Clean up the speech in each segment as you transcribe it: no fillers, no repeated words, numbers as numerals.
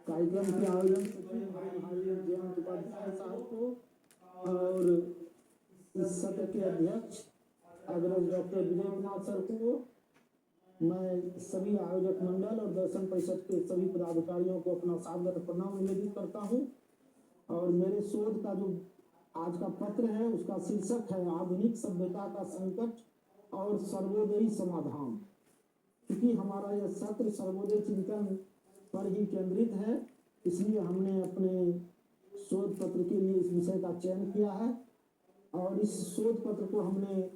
कार्यक्रम के आयोजन सचिव भाई जयंत उपाध्याय साहब को और इस सत्र के अध्यक्ष अग्रज डॉक्टर विजय कुमार सर को, मैं सभी आयोजक मंडल और दर्शन परिषद के सभी पदाधिकारियों को अपना सादर प्रणाम निवेदित करता हूं। और मेरे शोध का जो आज का पत्र है उसका शीर्षक है आधुनिक सभ्यता का संकट और सर्वोदयी समाधान। क्योंकि हमारा यह सत्र सर्वोदय चिंतन पर ही केंद्रित है, इसलिए हमने अपने शोध पत्र के लिए इस विषय का चयन किया है। और इस शोध पत्र को हमने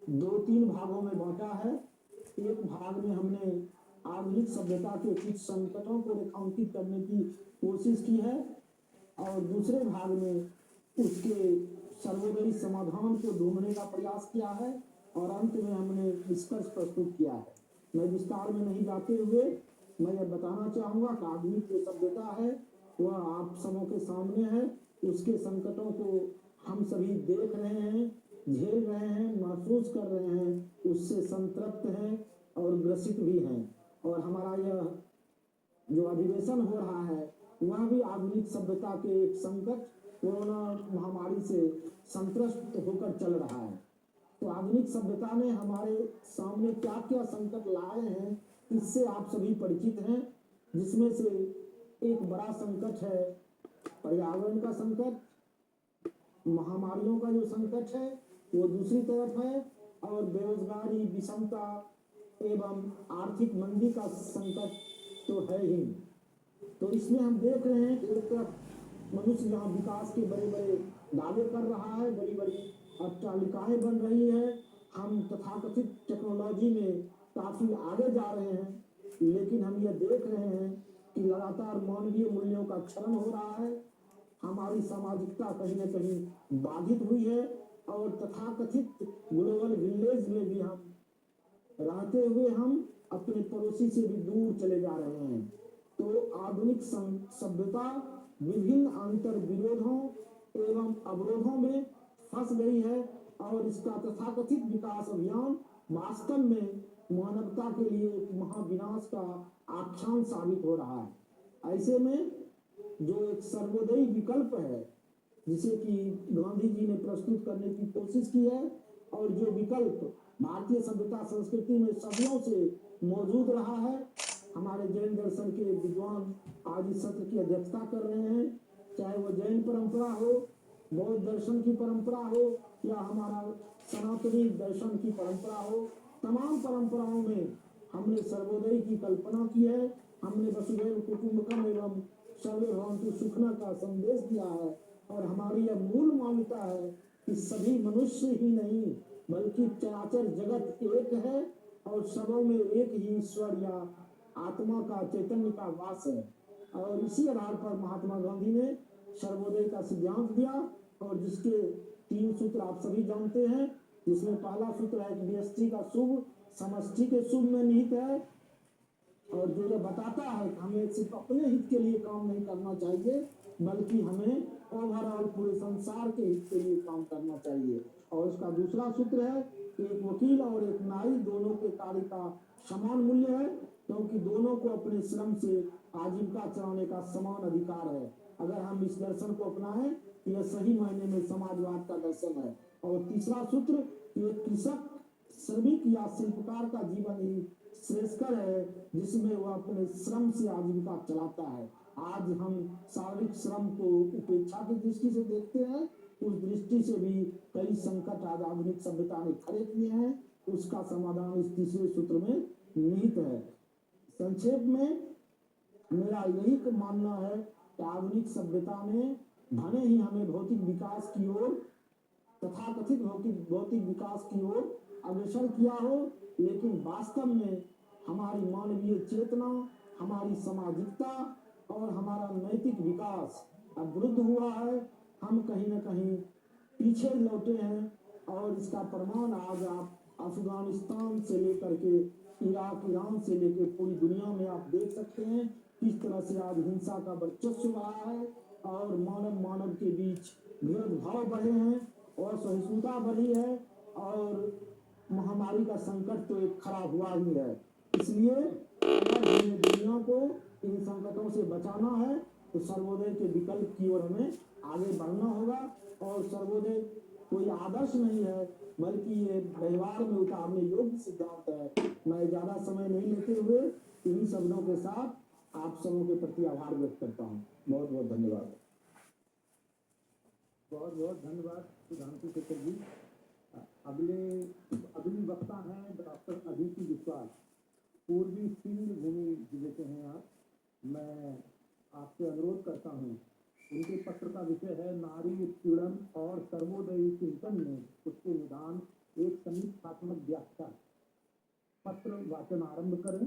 2-3 भागों में बांटा है। एक भाग में हमने आधुनिक सभ्यता के कुछ संकटों को रेखांकित करने की कोशिश की है और दूसरे भाग में उसके सर्वोदयी समाधान को ढूंढने का प्रयास किया है और अंत में हमने निष्कर्ष प्रस्तुत किया है। मैं विस्तार में नहीं जाते हुए मैं यह बताना चाहूँगा कि आधुनिक जो सभ्यता है वह आप सबों के सामने है। उसके संकटों को हम सभी देख रहे हैं, झेल रहे हैं, महसूस कर रहे हैं, उससे संतृप्त हैं और ग्रसित भी हैं। और हमारा यह जो अधिवेशन हो रहा है वह भी आधुनिक सभ्यता के एक संकट कोरोना महामारी से संत्रस्त होकर चल रहा है। तो आधुनिक सभ्यता ने हमारे सामने क्या क्या संकट लाए हैं इससे आप सभी परिचित हैं, जिसमें से एक बड़ा संकट है पर्यावरण का संकट, महामारियों का जो संकट है वो दूसरी तरफ है और बेरोजगारी, विषमता एवं आर्थिक मंदी का संकट तो है ही। तो इसमें हम देख रहे हैं कि एक तरफ मनुष्य यहाँ विकास के बड़े बड़े दावे कर रहा है, बड़ी बड़ी अट्टालिकाएं बन रही है, हम तथाकथित टेक्नोलॉजी में काफी आगे जा रहे हैं, लेकिन हम ये देख रहे हैं कि लगातार मानवीय मूल्यों का क्षरण हो रहा है, हमारी सामाजिकता कहीं न कहीं बाधित हुई है और तथाकथित ग्लोबल विलेज में भी हम रहते हुए हम अपने पड़ोसी से भी दूर चले जा रहे हैं। तो आधुनिक सभ्यता विभिन्न अंतर विरोधों एवं अवरोधों में फंस गई है और इसका तथाकथित विकास अभियान वास्तव में मानवता के लिए एक महाविनाश का आख्यान साबित हो रहा है। ऐसे में जो एक सर्वोदयी विकल्प है जिसे कि गांधी जी ने प्रस्तुत करने की कोशिश की है और जो विकल्प भारतीय सभ्यता संस्कृति में सदियों से मौजूद रहा है, हमारे जैन दर्शन के विद्वान आज इस सत्र की अध्यक्षता कर रहे हैं, चाहे वो जैन परंपरा हो, बौद्ध दर्शन की परंपरा हो या हमारा सनातनी दर्शन की परंपरा हो, तमाम परंपराओं में हमने सर्वोदय की कल्पना की है। हमने वसुधैव कुटुंबकम एवं सर्वे भवन्तु सुखिनः का संदेश दिया है और हमारी यह मूल मान्यता है कि सभी मनुष्य ही नहीं बल्कि चराचर जगत एक है और सबों में एक ही ईश्वर या आत्मा का चैतन्य का वास है। और इसी आधार पर महात्मा गांधी ने सर्वोदय का सिद्धांत दिया और जिसके 3 सूत्र आप सभी जानते हैं, जिसमें पहला सूत्र है कि व्यष्टि का शुभ समष्टि के शुभ में निहित है और जो यह बताता है कि हमें सिर्फ अपने हित के लिए काम नहीं करना चाहिए बल्कि हमें ओवरऑल पूरे संसार के हित के लिए काम करना चाहिए। और उसका दूसरा सूत्र है कि एक वकील और एक नाई दोनों के कार्य का समान मूल्य है, क्योंकि दोनों को अपने श्रम से आजीविका चलाने का समान अधिकार है। अगर हम इस दर्शन को अपनाएं तो यह सही मायने में समाजवाद का दर्शन है। और तीसरा सूत्र कि एक कृषक, श्रमिक या शिल्पकार का जीवन ही श्रेष्ठकर है जिसमें वह अपने श्रम से आजीविका चलाता है। आज हम शारीरिक श्रम को उपेक्षा की दृष्टि से देखते हैं, उस दृष्टि से भी कई संकट आज आधुनिक सभ्यता ने खड़े किए हैं, उसका समाधान इस तीसरे सूत्र में निहित है। संक्षेप में मेरा यही मानना है कि आधुनिक सभ्यता ने भले ही हमें भौतिक विकास की ओर, तथाकथित भौतिक विकास की ओर अग्रसर किया हो, लेकिन वास्तव में हमारी मानवीय चेतना, हमारी सामाजिकता और हमारा नैतिक विकास अवरुद्ध हुआ है। हम कहीं न कहीं पीछे लौटे हैं और इसका प्रमाण आज आप अफगानिस्तान से लेकर के इराक, ईरान से लेकर पूरी दुनिया में आप देख सकते हैं किस तरह से आज हिंसा का वर्चस्व रहा है और मानव के बीच भेदभाव बढ़े हैं और सहिष्णुता बढ़ी है और महामारी का संकट तो एक खड़ा हुआ ही है। इसलिए दुनिया को इन संकटों से बचाना है तो सर्वोदय के विकल्प की ओर हमें आगे बढ़ना होगा। और सर्वोदय कोई आदर्श नहीं है, बल्कि ये व्यवहार में उतारने योग्य सिद्धांत है। मैं ज्यादा समय नहीं लेते हुए इन्हीं शब्दों के साथ आप सबों के प्रति आभार व्यक्त करता हूँ। बहुत बहुत धन्यवाद। बहुत बहुत धन्यवाद सुधांशु शेखर जी। अगली वक्ता हैं डॉक्टर अदिति विश्वास, पूर्वी सिंहभूमि जिले से हैं आप। मैं आपसे अनुरोध करता हूँ, उनके पत्र का विषय है नारी उत्पीड़न और सर्वोदयी चिंतन में उसके निदान, एक समीक्षात्मक व्याख्या। पत्र वाचन आरंभ करें।